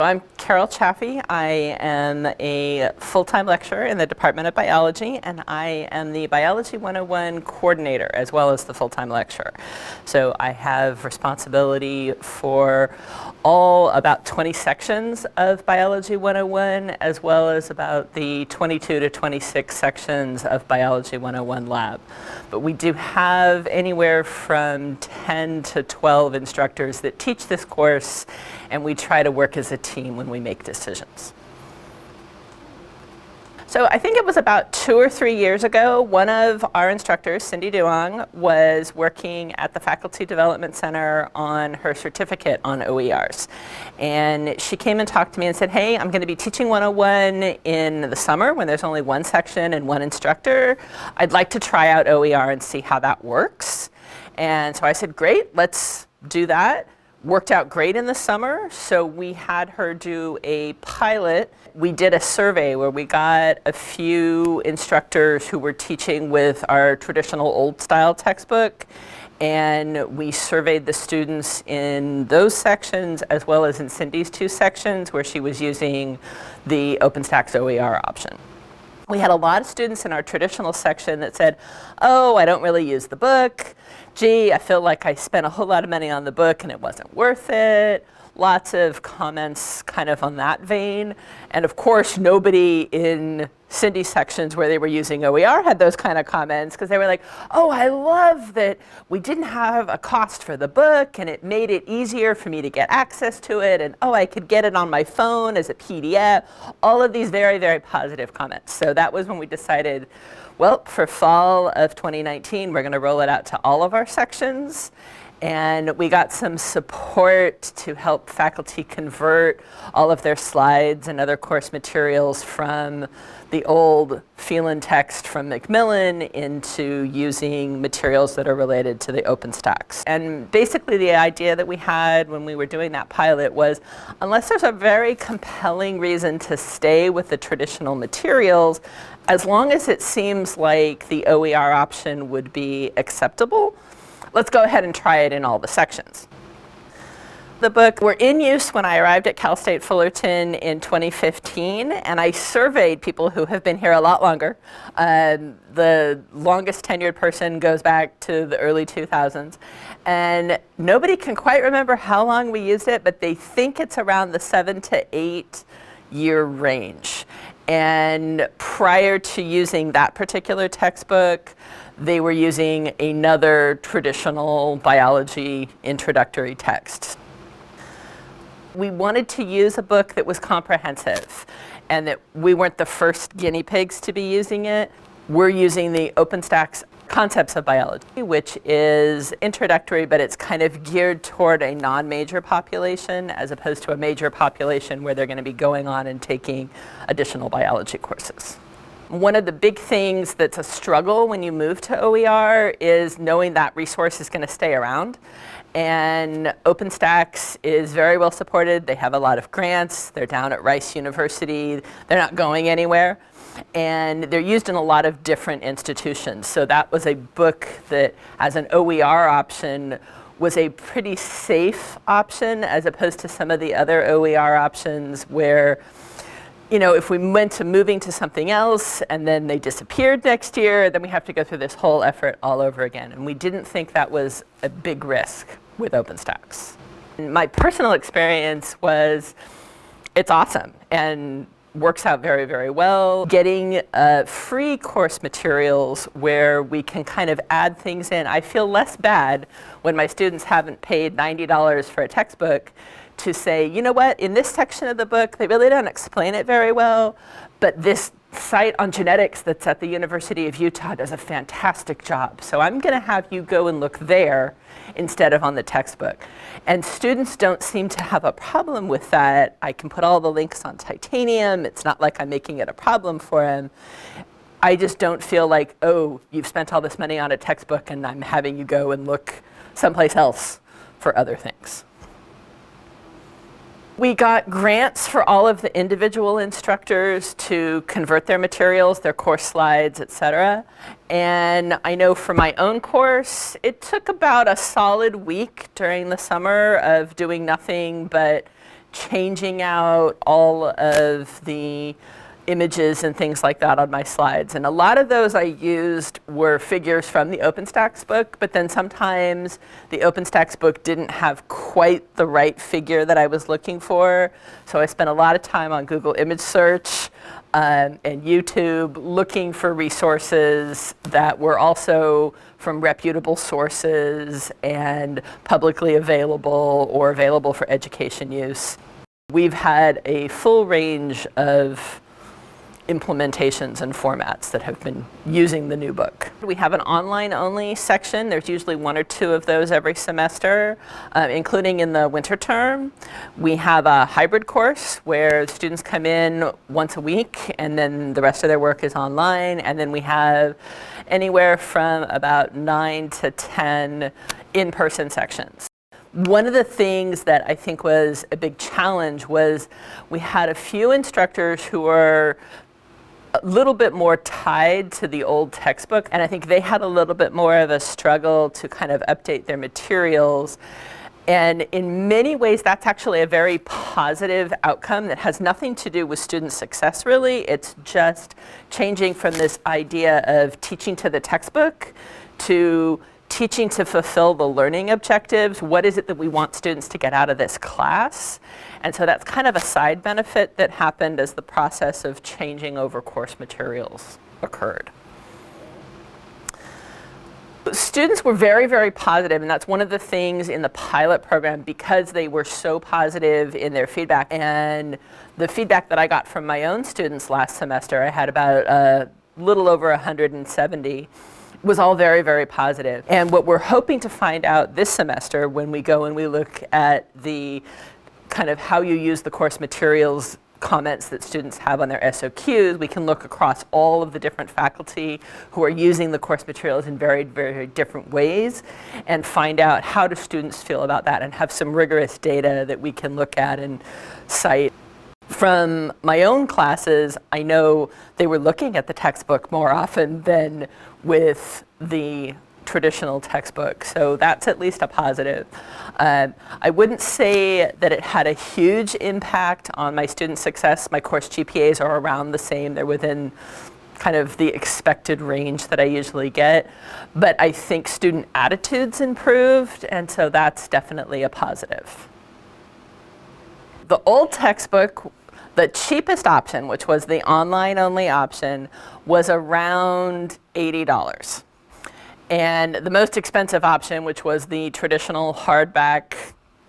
I'm Carol Chaffee. I am a full-time lecturer in the Department of Biology, and I am the Biology 101 coordinator as well as the full-time lecturer. So I have responsibility for about 20 sections of Biology 101 as well as about the 22 to 26 sections of Biology 101 lab. But we do have anywhere from 10 to 12 instructors that teach this course, and we try to work as a team when we make decisions. So I think it was about 2 or 3 years ago, one of our instructors, Cindy Duong, was working at the Faculty Development Center on her certificate on OERs. And she came and talked to me and said, hey, I'm going to be teaching 101 in the summer when there's only one section and one instructor. I'd like to try out OER and see how that works. And so I said, great, let's do that. Worked out great in the summer, so we had her do a pilot. We did a survey where we got a few instructors who were teaching with our traditional old style textbook, and we surveyed the students in those sections as well as in Cindy's 2 sections where she was using the OpenStax OER option. We had a lot of students in our traditional section that said, oh, I don't really use the book. Gee, I feel like I spent a whole lot of money on the book and it wasn't worth it. Lots of comments kind of on that vein. And of course, nobody in Cindy's sections where they were using OER had those kind of comments, because they were like, oh, I love that we didn't have a cost for the book and it made it easier for me to get access to it, and oh, I could get it on my phone as a PDF. All of these very, very positive comments. So that was when we decided, well, for fall of 2019, we're going to roll it out to all of our sections. And we got some support to help faculty convert all of their slides and other course materials from the old Phelan text from Macmillan into using materials that are related to the OpenStax. And basically the idea that we had when we were doing that pilot was, unless there's a very compelling reason to stay with the traditional materials, as long as it seems like the OER option would be acceptable, let's go ahead and try it in all the sections. The book were in use when I arrived at Cal State Fullerton in 2015, and I surveyed people who have been here a lot longer. The longest tenured person goes back to the early 2000s, and nobody can quite remember how long we used it, but they think it's around the 7 to 8 year range. And prior to using that particular textbook, they were using another traditional biology introductory text. We wanted to use a book that was comprehensive and that we weren't the first guinea pigs to be using it. We're using the OpenStax Concepts of Biology, which is introductory, but it's kind of geared toward a non-major population as opposed to a major population where they're going to be going on and taking additional biology courses. One of the big things that's a struggle when you move to OER is knowing that resource is going to stay around. And OpenStax is very well supported. They have a lot of grants. They're down at Rice University. They're not going anywhere. And they're used in a lot of different institutions. So that was a book that, as an OER option, was a pretty safe option as opposed to some of the other OER options where, you know, if we went to moving to something else and then they disappeared next year, then we have to go through this whole effort all over again. And we didn't think that was a big risk with OpenStax. My personal experience was it's awesome and works out very, very well. Getting free course materials where we can kind of add things in. I feel less bad when my students haven't paid $90 for a textbook to say, you know what, in this section of the book, they really don't explain it very well, but this site on genetics that's at the University of Utah does a fantastic job. So I'm going to have you go and look there instead of on the textbook. And students don't seem to have a problem with that. I can put all the links on Titanium. It's not like I'm making it a problem for them. I just don't feel like, oh, you've spent all this money on a textbook and I'm having you go and look someplace else for other things. We got grants for all of the individual instructors to convert their materials, their course slides, etc. And I know for my own course, it took about a solid week during the summer of doing nothing but changing out all of the images and things like that on my slides. And a lot of those I used were figures from the OpenStax book, but then sometimes the OpenStax book didn't have quite the right figure that I was looking for. So I spent a lot of time on Google image search and YouTube looking for resources that were also from reputable sources and publicly available or available for education use. We've had a full range of implementations and formats that have been using the new book. We have an online-only section. There's usually 1 or 2 of those every semester, including in the winter term. We have a hybrid course where students come in once a week and then the rest of their work is online. And then we have anywhere from about 9 to 10 in-person sections. One of the things that I think was a big challenge was we had a few instructors who were a little bit more tied to the old textbook, and I think they had a little bit more of a struggle to kind of update their materials. And in many ways, that's actually a very positive outcome that has nothing to do with student success, really. It's just changing from this idea of teaching to the textbook to teaching to fulfill the learning objectives. What is it that we want students to get out of this class? And so that's kind of a side benefit that happened as the process of changing over course materials occurred. Students were very, very positive, and that's one of the things in the pilot program because they were so positive in their feedback. And the feedback that I got from my own students last semester, I had about a little over 170, was all very, very positive. And what we're hoping to find out this semester when we go and we look at the kind of how you use the course materials comments that students have on their SOQs, we can look across all of the different faculty who are using the course materials in very, very different ways and find out how do students feel about that and have some rigorous data that we can look at and cite. From my own classes, I know they were looking at the textbook more often than with the traditional textbook, so that's at least a positive. I wouldn't say that it had a huge impact on my student success. My course GPAs are around the same. They're within kind of the expected range that I usually get, but I think student attitudes improved, and so that's definitely a positive. The old textbook, the cheapest option, which was the online-only option, was around $80. And the most expensive option, which was the traditional hardback,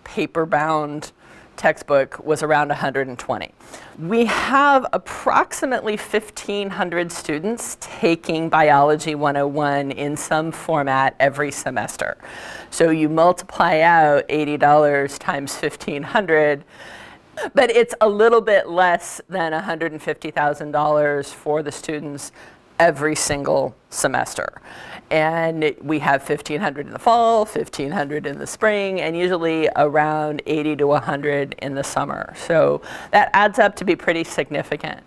paper-bound textbook, was around $120. We have approximately 1,500 students taking Biology 101 in some format every semester. So you multiply out $80 times 1,500, but it's a little bit less than $150,000 for the students every single semester. And we have 1,500 in the fall, 1,500 in the spring, and usually around 80 to 100 in the summer. So that adds up to be pretty significant.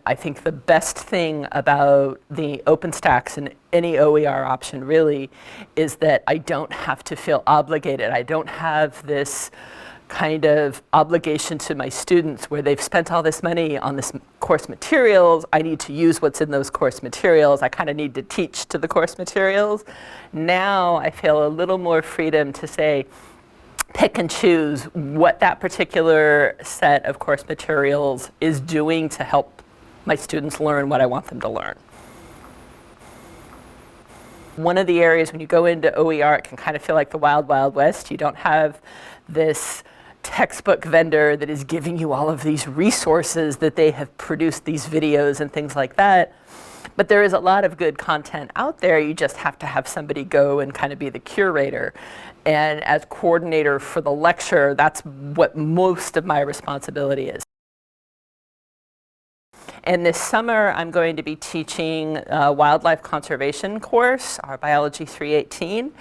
I think the best thing about the OpenStax and any OER option really is that I don't have to feel obligated. I don't have this kind of obligation to my students where they've spent all this money on this course materials. I need to use what's in those course materials. I kind of need to teach to the course materials. Now I feel a little more freedom to say, pick and choose what that particular set of course materials is doing to help my students learn what I want them to learn. One of the areas when you go into OER, it can kind of feel like the wild, wild west. You don't have this textbook vendor that is giving you all of these resources that they have produced these videos and things like that. But there is a lot of good content out there. You just have to have somebody go and kind of be the curator. And as coordinator for the lecture, that's what most of my responsibility is. And this summer, I'm going to be teaching a wildlife conservation course, our Biology 318.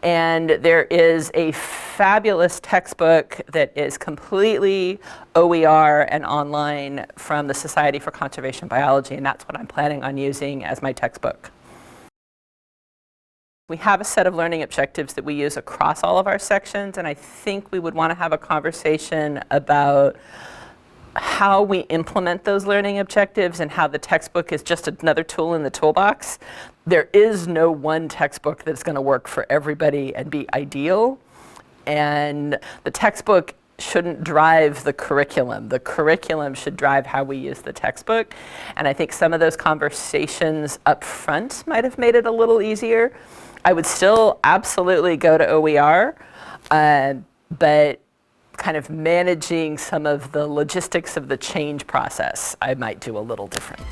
And there is a fabulous textbook that is completely OER and online from the Society for Conservation Biology, and that's what I'm planning on using as my textbook. We have a set of learning objectives that we use across all of our sections, and I think we would want to have a conversation about how we implement those learning objectives and how the textbook is just another tool in the toolbox. There is no one textbook that's going to work for everybody and be ideal, and the textbook shouldn't drive the curriculum. The curriculum should drive how we use the textbook, and I think some of those conversations up front might have made it a little easier. I would still absolutely go to OER, but kind of managing some of the logistics of the change process, I might do a little different.